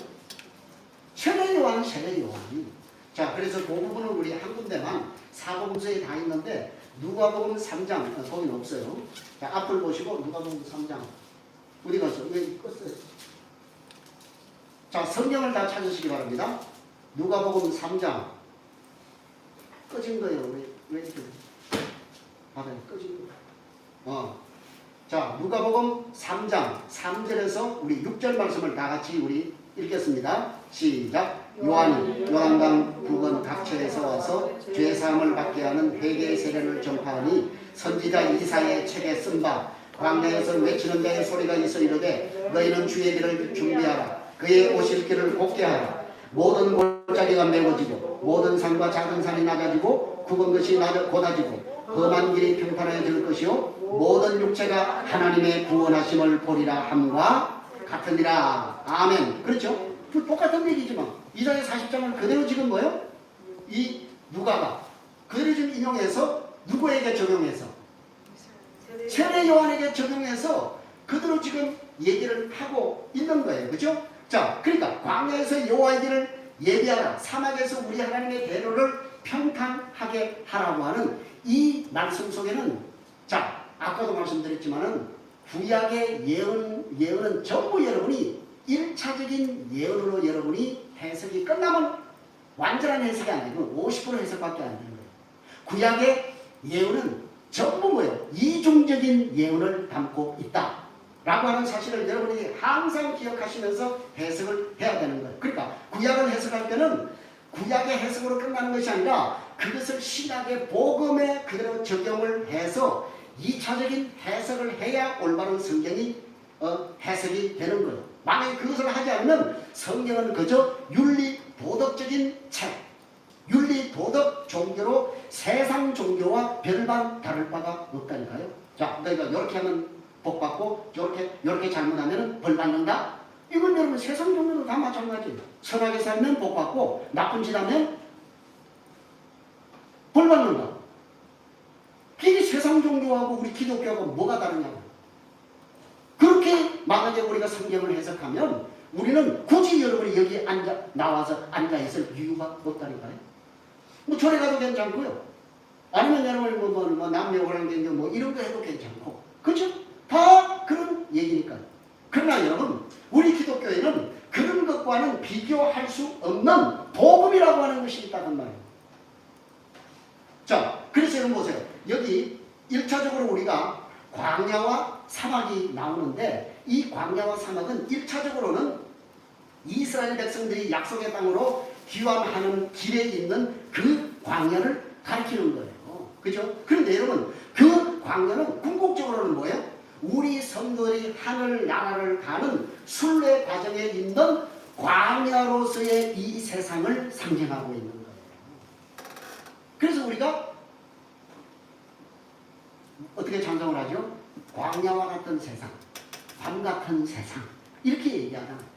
세례 요한, 세례 요한이. 자, 그래서 그 부분은 우리 한 군데만 사복음서에 다 있는데 누가복음 3장 거기는 없어요. 자, 앞을 보시고 누가복음 3장 어디 갔어? 왜 껐어요? 자, 성경을 다 찾으시기 바랍니다. 누가복음 3장 꺼진 거예요. 왜 이렇게 봐봐요. 꺼진 거. 자, 누가복음 3장 3절에서 우리 6절 말씀을 다 같이 우리 읽겠습니다. 시작. 요한이 요한강 부근 각처에서 와서 죄사함을 받게 하는 회개의 세례를 전파하니 선지자 이사야의 책에 쓴 바 광야에서 외치는 자의 소리가 있어 이르되 너희는 주의 길을 준비하라. 그의 오실 길을 곱게 하라. 모든 골짜기가 메워지고 모든 산과 작은 산이 낮아지고 굽은 것이 곧아지고 험한 길이 평탄해질 것이요 모든 육체가 하나님의 구원하심을 보리라 함과 같으니라. 아멘. 그렇죠? 그 똑같은 얘기지만 이사야 40장을 그대로 지금 뭐요? 이 누가가 그대로 지금 인용해서 누구에게 적용해서? 세례 요한에게 적용해서 그대로 지금 얘기를 하고 있는 거예요. 그렇죠? 자, 그러니까 광야에서 여호와의 길을 예비하라. 사막에서 우리 하나님의 대로를 평탄하게 하라고 하는 이 말씀 속에는, 자, 아까도 말씀드렸지만은 구약의 예언은 전부 여러분이 1차적인 예언으로 여러분이 해석이 끝나면 완전한 해석이 아니고 50% 해석밖에 안 되는 거예요. 구약의 예언은 전부 뭐예요? 이중적인 예언을 담고 있다 라고 하는 사실을 여러분이 항상 기억하시면서 해석을 해야 되는 거예요. 그러니까 구약을 해석할 때는 구약의 해석으로 끝나는 것이 아니라 그것을 신약의 복음에 그대로 적용을 해서 2차적인 해석을 해야 올바른 성경이 해석이 되는 거예요. 만약에 그것을 하지 않으면 성경은 그저 윤리 도덕적인 책, 윤리 도덕 종교로 세상 종교와 별반 다를 바가 없다니까요. 자, 그러니까 이렇게 하면 복 받고 이렇게 잘못하면 벌 받는다. 이건 여러분 세상 종교도 다 마찬가지예요. 선하게 살면 복 받고 나쁜 짓 하면 벌 받는다. 이게 세상 종교하고 우리 기독교하고 뭐가 다르냐고. 그렇게 만약에 우리가 성경을 해석하면 우리는 굳이 여러분이 여기 나와서 앉아있을 이유가 없다니까요. 뭐 절에 가도 괜찮고요. 아니면 여러분 뭐 남녀호랑객 뭐 이런 거 해도 괜찮고. 그렇죠? 다 그런 얘기니까요. 그러나 여러분, 우리 기독교에는 그런 것과는 비교할 수 없는 복음이라고 하는 것이 있다는 말이에요. 자, 그래서 여러분 보세요. 여기 1차적으로 우리가 광야와 사막이 나오는데 이 광야와 사막은 1차적으로는 이스라엘 백성들이 약속의 땅으로 귀환하는 길에 있는 그 광야를 가리키는 거예요. 그죠? 그런데 여러분, 그 광야는 궁극적으로는 뭐예요? 우리 성도들이 하늘나라를 가는 순례 과정에 있는 광야로서의 이 세상을 상징하고 있는 거예요. 그래서 우리가 어떻게 찬송을 하죠? 광야와 같은 세상, 밤 같은 세상, 이렇게 얘기하잖아요.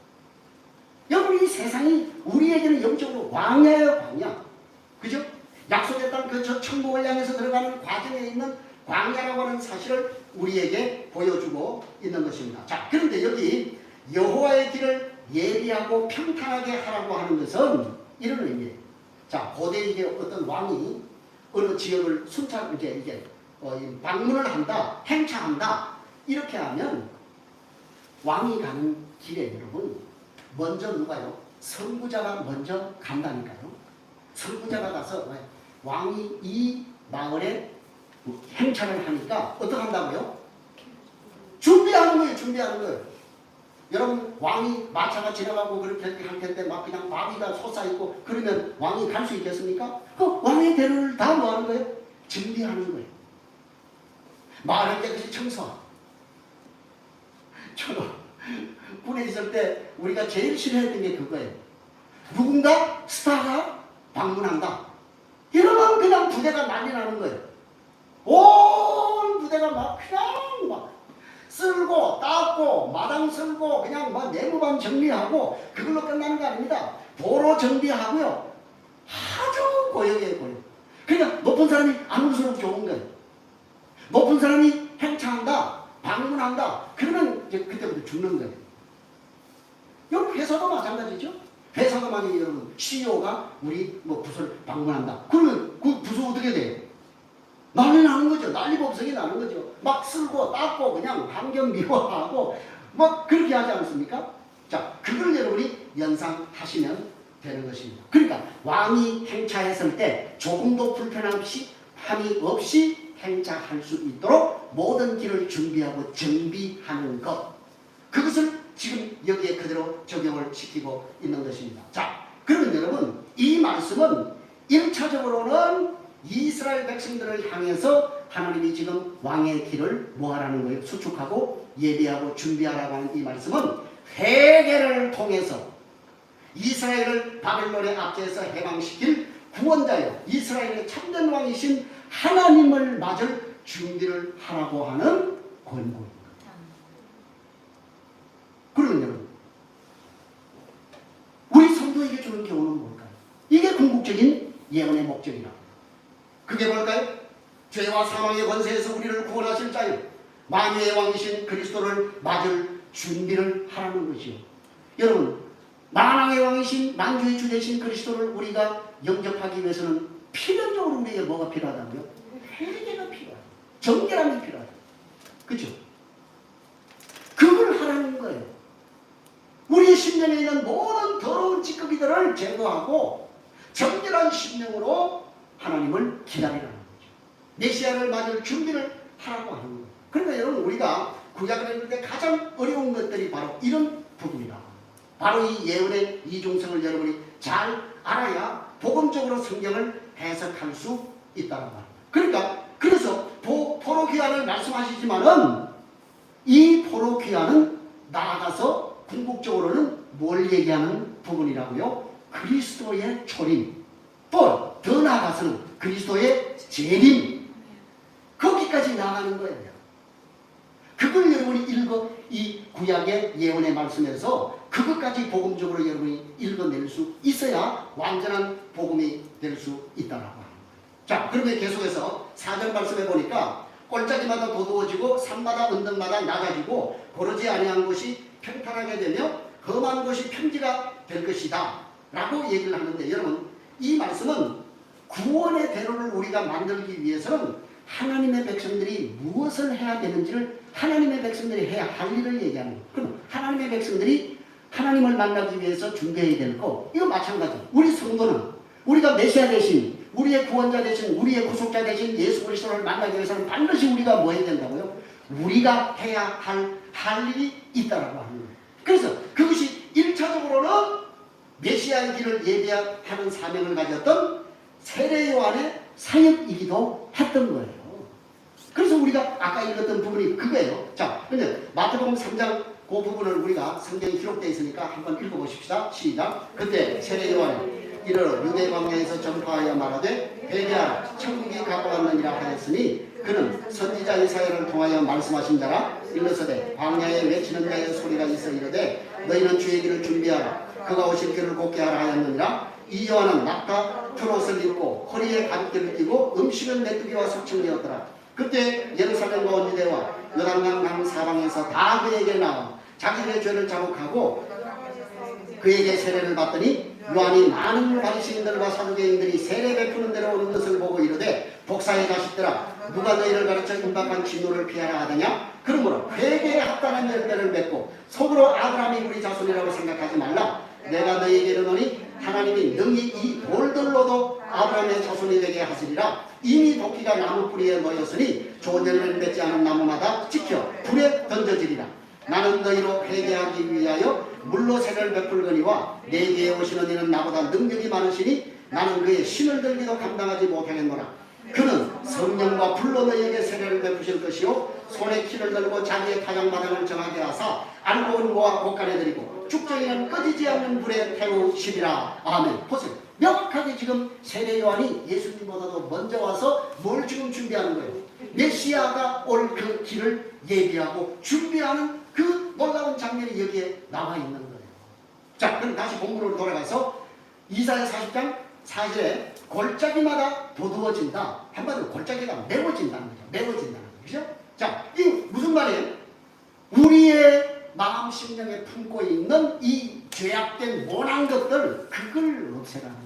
여러분, 이 세상이 우리에게는 영적으로 광야예요, 광야. 그죠? 약속의 땅 그 저 천국을 향해서 들어가는 과정에 있는 광야라고 하는 사실을 우리에게 보여주고 있는 것입니다. 자, 그런데 여기 여호와의 길을 예비하고 평탄하게 하라고 하는 것은 이런 의미예요. 자, 고대 이게 어떤 왕이 어느 지역을 이게 방문을 한다, 행차한다, 이렇게 하면 왕이 가는 길에 여러분 먼저 누가요? 선구자가 먼저 간다니까요. 선구자가 가서 왕이 이 마을에 행차를 하니까 어떻게 한다고요? 준비하는 거예요. 준비하는 거예요. 여러분, 왕이 마차가 지나가고 그렇게 할 텐데 막 그냥 바위가 솟아있고 그러면 왕이 갈 수 있겠습니까? 그 왕의 대로를 다 뭐 하는 거예요? 준비하는 거예요. 마을을 깨끗이 청소하고. 저도 군에 있을 때 우리가 제일 싫어했던 게 그거예요. 누군가 스타가 방문한다. 이러면 그냥 부대가 난리 나는 거예요. 온 부대가 막 그냥 막 쓸고 닦고 마당 쓸고 그냥 막 내부만 정리하고 그걸로 끝나는 거 아닙니다. 도로 정비하고요. 아주 고역이에요, 고역. 그러니까 높은 사람이 안 올수록 좋은 거예요. 높은 사람이 행차한다, 방문한다. 그러면 이제 그때부터 죽는 거예요. 여러분 회사도 마찬가지죠. 회사도 만약에 여러분 CEO가 우리 뭐 부서를 방문한다. 그러면 그 부서 어떻게 돼요? 난리 나는 거죠. 난리법석이 나는 거죠. 막 쓸고 닦고 그냥 환경 미화하고 막 그렇게 하지 않습니까? 자, 그걸 여러분이 연상하시면 되는 것입니다. 그러니까 왕이 행차했을 때 조금도 불편함이 없이 행차할 수 있도록 모든 길을 준비하고 정비하는 것. 그것을 지금 여기에 그대로 적용을 시키고 있는 것입니다. 자, 그러면 여러분 이 말씀은 1차적으로는 이스라엘 백성들을 향해서 하나님이 지금 왕의 길을 뭐하라는 거예요? 수축하고 예비하고 준비하라고 하는 이 말씀은 회개를 통해서 이스라엘을 바벨론의 압제에서 해방시킬 구원자여 이스라엘의 참된 왕이신 하나님을 맞을 준비를 하라고 하는 권고입니다. 그러면 여러분 우리 성도에게 주는 교훈은 뭘까요? 이게 궁극적인 예언의 목적이라. 그게 뭘까요? 죄와 사망의 권세에서 우리를 구원하실 자여 만유의 왕이신 그리스도를 맞을 준비를 하라는 것이요. 여러분 만왕의 왕이신 만주의 주 되신 그리스도를 우리가 영접하기 위해서는 필연적으로 우리에게 뭐가 필요하다고요? 회개가 필요하다. 정결함이 필요하다. 그렇죠? 그걸 하라는 거예요. 우리의 심령에 있는 모든 더러운 찌꺼기들을 제거하고 정결한 심령으로 하나님을 기다리라는 거죠. 메시아를 맞을 준비를 하라고 하는 거예요. 그러니까 여러분 우리가 구약을 읽을 때 가장 어려운 것들이 바로 이런 부분이다. 바로 이 예언의 이중성을 여러분이 잘 알아야 복음적으로 성경을 해석할 수 있다는 말입니다. 그러니까 그래서 포로귀환을 말씀하시지만은 이 포로귀환은 나아가서 궁극적으로는 뭘 얘기하는 부분이라고요? 그리스도의 초림, 또 더 나아가서는 그리스도의 재림, 거기까지 나가는 거예요. 그걸 여러분이 이 구약의 예언의 말씀에서 그것까지 복음적으로 여러분이 읽어낼 수 있어야 완전한 복음이 될 수 있다라고 하는 거예요. 자, 그러면 계속해서 4절 말씀해 보니까 골짜기마다 도두어지고 산마다 언덕마다 나가지고 고르지 아니한 곳이 평탄하게 되며 험한 곳이 평지가 될 것이다 라고 얘기를 하는데, 여러분 이 말씀은 구원의 대로를 우리가 만들기 위해서는 하나님의 백성들이 무엇을 해야 되는지를 하나님의 백성들이 해야 할 일을 얘기하는 거예요. 그럼 하나님의 백성들이 하나님을 만나기 위해서 준비해야 될 거, 이거 마찬가지예요. 우리 성도는 우리가 메시아 대신 우리의 구원자 대신 우리의 구속자 대신 예수 그리스도를 만나기 위해서는 반드시 우리가 뭐 해야 된다고요? 우리가 해야 할 일이 있다라고 하는 거예요. 그래서 그것이 1차적으로는 메시아의 길을 예비하는 사명을 가졌던 세례 요한의 사역이기도 했던 거예요. 그래서 우리가 아까 읽었던 부분이 그거예요. 자, 근데 마태복음 3장 그 부분을 우리가 성경에 기록되어 있으니까 한번 읽어보십시다. 시작. 그때 세례 요한이 이르러 유대 광야에서 전파하여 말하되 회개하라 천국이 가까웠느니라 하였으니 그는 선지자 이사야를 통하여 말씀하신 자라. 일러서되 광야에 외치는 자의 소리가 있어 이르되 너희는 주의 길을 준비하라 그가 오실 길을 곱게 하라 하였느니라. 이 요한은 낙타 푸롯을 입고 허리에 가죽띠를 띠고 음식은 메뚜기와 석청이었더라. 그때 예루살렘과 온 유대와 요단강 강 사방에서 다 그에게 나와 자기들의 죄를 자복하고 그에게 세례를 받더니 요한이 많은 바리새인들과 사두개인들이 세례 베푸는 데로 오는 것을 보고 이르되 복사의 자식들아 누가 너희를 가르쳐 임박한 진노를 피하라 하더냐. 그러므로 회개에 합당한 열매를 맺고 속으로 아브라함이 우리 자손이라고 생각하지 말라. 내가 너희에게 이르노니 하나님이 능히 이 돌들로도 아브라함의 자손이 되게 하시리라. 이미 도끼가 나무 뿌리에 놓였으니 좋은 열매를 맺지 않은 나무마다 찍혀 불에 던져지리라. 나는 너희로 회개하기 위하여 물로 세례를 베풀거니와 내 뒤에 오시는 이는 나보다 능력이 많으시니 나는 그의 신을 들기도 감당하지 못하겠노라. 그는 성령과 불로 너희에게 세례를 베푸실 것이요 손에 키를 들고 자기의 타작마당을 정하게 하사 알고 온 모아 곳간에 드리고 죽정이는 꺼지지 않는 불에 태우시리라. 아멘. 보세요. 명확하게 지금 세례 요한이 예수님보다도 먼저 와서 뭘 지금 준비하는 거예요? 메시아가 올 그 길을 예비하고 준비하는 그 놀라운 장면이 여기에 나와 있는 거예요. 자, 그럼 다시 본문으로 돌아가서 이사야 40장 4절에 골짜기마다 도두어진다. 한마디로 골짜기가 메워진다는 거죠. 메워진다는 거죠. 그죠? 자, 이 무슨 말이에요? 우리의 마음 심령에 품고 있는 이 죄악된 모난 것들, 그걸 없애라는 거예요.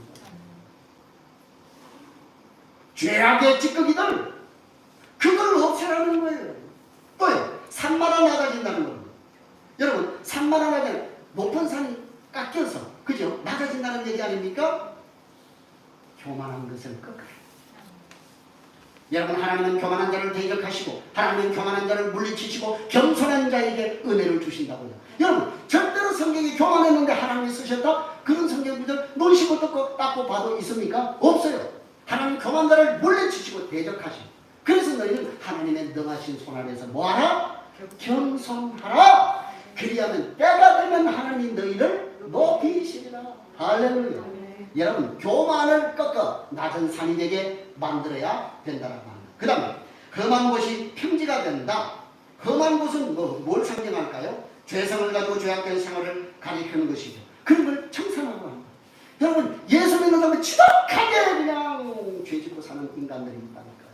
죄악의 찌꺼기들, 그걸 없애라는 거예요. 또요, 산마다 낮아진다는 겁니다. 여러분, 산마다 낮아진 높은 산이 깎여서, 그죠? 낮아진다는 얘기 아닙니까? 교만한 것을 꺾어요. 여러분, 하나님은 교만한 자를 대적하시고 하나님은 교만한 자를 물리치시고 겸손한 자에게 은혜를 주신다고요. 여러분, 절대로 성경이 교만했는데 하나님이 쓰셨다? 그런 성경구절 논시고 닦고 봐도 있습니까? 없어요. 하나님 교만한 자를 물리치시고 대적하시고, 그래서 너희는 하나님의 능하신 손 아래서 뭐하라? 겸손하라. 그리하면 때가 되면 하나님이 너희를 높이시리라. 할렐루야. 여러분, 교만을 꺾어 낮은 산이 되게 만들어야 된다라고 합니다. 그 다음에 험한 곳이 평지가 된다. 험한 곳은 뭘 상징할까요? 죄성을 가지고 죄악된 생활을 가리키는 것이죠. 그런 걸 청산하고 합니다. 여러분, 예수 믿는 사람은 지독하게 그냥 죄짓고 사는 인간들이 있다니까요.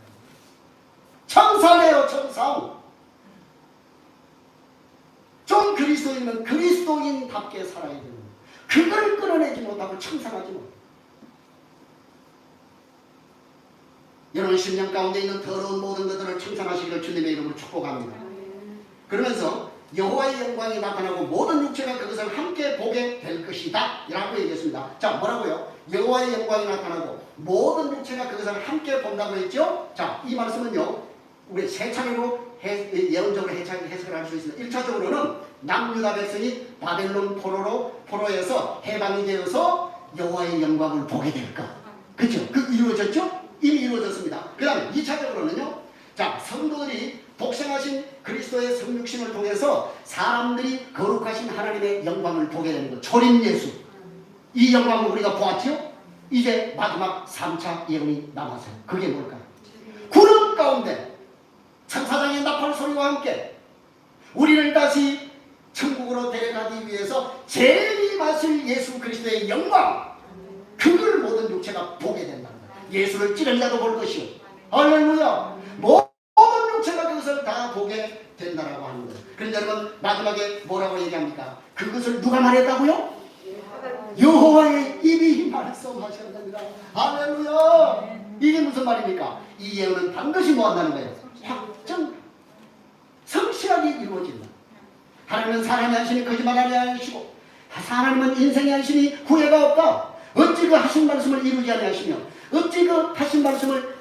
청산해요, 청산. 좀 그리스도인은 그리스도인답게 살아야 됩니다. 그걸 끌어내지 못하고 청산하지 못해요. 여러분, 심령 가운데 있는 더러운 모든 것들을 청산하시기를 주님의 이름으로 축복합니다. 그러면서 여호와의 영광이 나타나고 모든 육체가 그것을 함께 보게 될 것이다 라고 얘기했습니다. 자, 뭐라고요? 여호와의 영광이 나타나고 모든 육체가 그것을 함께 본다고 했죠. 자, 이 말씀은요, 우리 세 차례로 예언적으로 해석을 할 수 있습니다. 1차적으로는 남유다 백성이 바벨론 포로에서 해방이 되어서 여호와의 영광을 보게 될 것. 그렇죠? 그 이루어졌죠? 이미 이루어졌습니다. 그 다음에 2차적으로는요, 자, 성도들이 복생하신 그리스도의 성육신을 통해서 사람들이 거룩하신 하나님의 영광을 보게 되는 것. 초림 예수. 이 영광을 우리가 보았죠? 이제 마지막 3차 예언이 남았어요. 그게 뭘까요? 구름 가운데 천사장의 나팔 소리와 함께 우리를 다시 천국으로 데려가기 위해서 재림하실 예수 그리스도의 영광, 그걸 모든 육체가 보게 된다는 거예요. 예수를 찌른 자도 볼 것이요, 할렐루야, 모든 육체가 그것을 다 보게 된다라고 하는 거예요. 그런데 여러분, 마지막에 뭐라고 얘기합니까? 그것을 누가 말했다고요? 여호와의 입이 말씀하셨답니다. 할렐루야. 이게 무슨 말입니까? 이 예언은 반드시 뭐 한다는 거예요? 확정, 성실하게 이루어진다. 하나님은 사람의 하시니 거짓말하지 않으시고 하나님은 인생의 하시니 후회가 없다. 어찌 그 하신 말씀을 이루지 아니하시며 어찌 그 하신 말씀을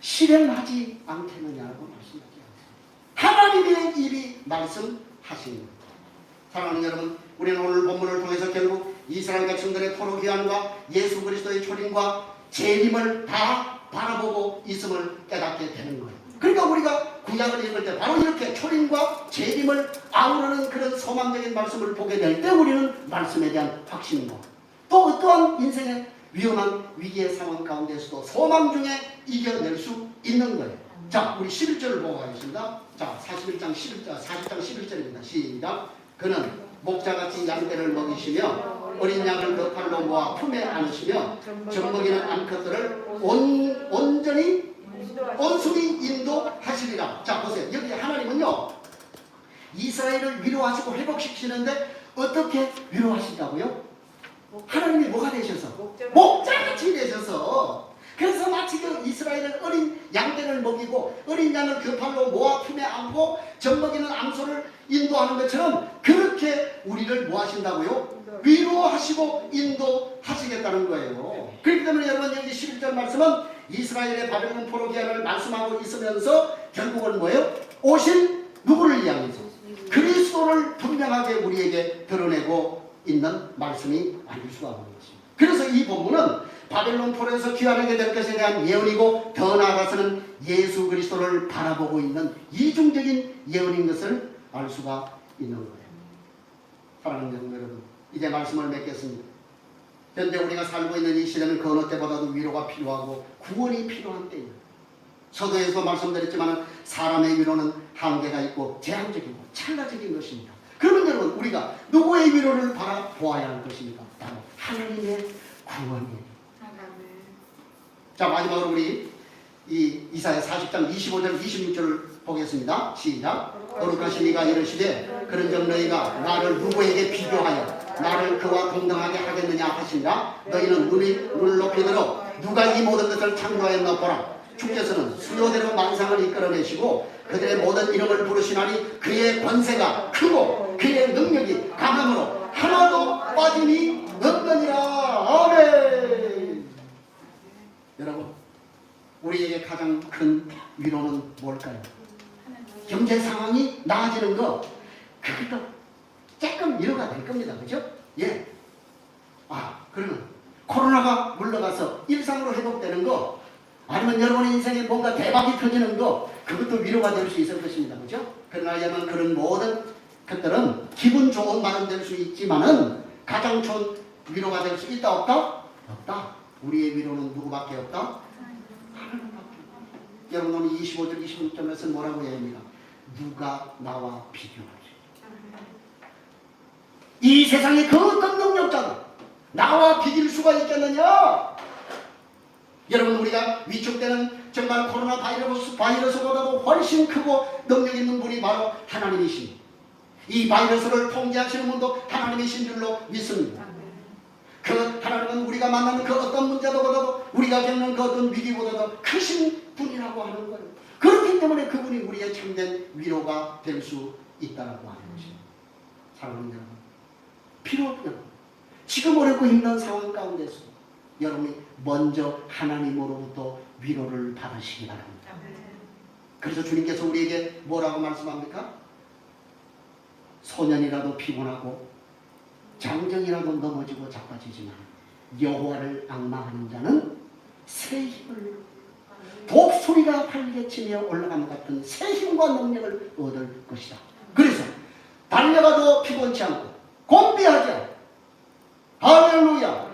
실행하지 않겠느냐고 말씀하지 않습니다. 하나님의 입이 말씀하시는 것. 사랑하는 여러분, 우리는 오늘 본문을 통해서 결국 이스라엘 백성들의 포로 귀환과 예수 그리스도의 초림과 재림을 다 바라보고 있음을 깨닫게 되는 거예요. 그러니까 우리가 구약을 읽을 때 바로 이렇게 초림과 재림을 아우르는 그런 소망적인 말씀을 보게 될 때 우리는 말씀에 대한 확신과 또 어떠한 인생의 위험한 위기의 상황 가운데서도 소망 중에 이겨낼 수 있는 거예요. 자, 우리 11절을 보고 가겠습니다. 자, 40장 11절입니다. 시작. 그는 목자같이 양떼를 먹이시며 어린 양을 그 팔로 모아 품에 안으시며 젖먹이는 암컷들을 온전히 온순히 인도하시리라. 자, 보세요. 여기 하나님은요, 이스라엘을 위로하시고 회복시키시는데 어떻게 위로하신다고요? 하나님이 뭐가 되셔서? 목자같이 되셔서. 그래서 마치 그 이스라엘은 어린 양떼를 먹이고 어린 양을 그 팔로 모아 품에 안고 젖먹이는 암소를 인도하는 것처럼 그렇게 우리를 뭐 하신다고요? 위로하시고 인도하시겠다는 거예요. 그렇기 때문에 여러분, 여기 11절 말씀은 이스라엘의 바벨론 포로 귀환을 말씀하고 있으면서 결국은 뭐예요? 오신 누구를 향해서? 그리스도를 분명하게 우리에게 드러내고 있는 말씀이 아닐 수가 없는 것입니다. 그래서 이 본문은 바벨론 포로에서 귀환하게 될 것에 대한 예언이고 더 나아가서는 예수 그리스도를 바라보고 있는 이중적인 예언인 것을 알 수가 있는 거예요. 사랑하는 여러분, 이제 말씀을 맺겠습니다. 현재 우리가 살고 있는 이 시대는 그 어느 때보다도 위로가 필요하고 구원이 필요한 때입니다. 서두에서 말씀드렸지만 사람의 위로는 한계가 있고 제한적이고 찰나적인 것입니다. 그러면 여러분, 우리가 누구의 위로를 바라보아야 할 것입니까? 바로 하나님의 구원이에요. 자, 마지막으로 우리 이 이사야 40장 25절 26절을 보겠습니다. 시작. 거룩하신 이가 이르시되 그런즉 너희가 나를 누구에게 비교하여 나를 그와 동등하게 하겠느냐 하시니라. 너희는 눈을 높이 들어 누가 이 모든 것을 창조하였나 보라. 주께서는 수요대로 만상을 이끌어내시고 그들의 모든 이름을 부르시나니 그의 권세가 크고 그의 능력이 강함으로 하나도 빠짐이 없느니라. 아멘. 여러분, 우리에게 가장 큰 위로는 뭘까요? 경제 상황이 나아지는 거, 그것도 조금 위로가 될 겁니다. 그죠? 예. 그러면 코로나가 물러가서 일상으로 회복되는 거, 아니면 여러분의 인생에 뭔가 대박이 터지는 거, 그것도 위로가 될 수 있을 것입니다. 그죠? 그러나 여러분, 그런 모든 것들은 기분 좋은 말은 될 수 있지만은 가장 좋은 위로가 될 수 있다 없다? 없다. 우리의 위로는 누구밖에 없다? 하나님밖에. 여러분 오늘 25절 26절에서 뭐라고 해야 합니까? 누가 나와 비교하지? 이 세상에 그 어떤 능력자도 나와 비길 수가 있겠느냐? 여러분, 우리가 위축되는 정말 코로나 바이러스보다도 훨씬 크고 능력 있는 분이 바로 하나님이십니다. 이 바이러스를 통제하시는 분도 하나님이신 줄로 믿습니다. 그 하나님은 우리가 만나는 그 어떤 문제보다도, 우리가 겪는 그 어떤 위기보다도 크신 분이라고 하는 거예요. 그렇기 때문에 그분이 우리의 참된 위로가 될 수 있다라고 하는 것입니다. 사랑하는 여러분, 필요하면 지금 어렵고 힘든 상황 가운데서 여러분이 먼저 하나님으로부터 위로를 받으시기 바랍니다. 그래서 주님께서 우리에게 뭐라고 말씀합니까? 소년이라도 피곤하고 장정이라도 넘어지고 자빠지지만 여호와를 앙망하는 자는 새 힘을, 독수리가 활개치며 올라가는 같은 새 힘과 능력을 얻을 것이다. 그래서 달려가도 피곤치 않고 곤비하지 않고, 할렐루야,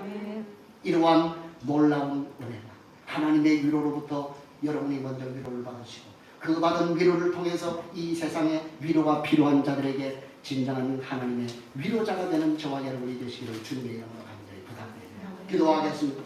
이러한 놀라운 은혜가 하나님의 위로로부터 여러분이 먼저 위로를 받으시고, 그 받은 위로를 통해서 이 세상에 위로가 필요한 자들에게 진정한 하나님의 위로자가 되는 저와 여러분이 되시기를 주님의 이름으로 간절히 부탁드립니다. 기도하겠습니다.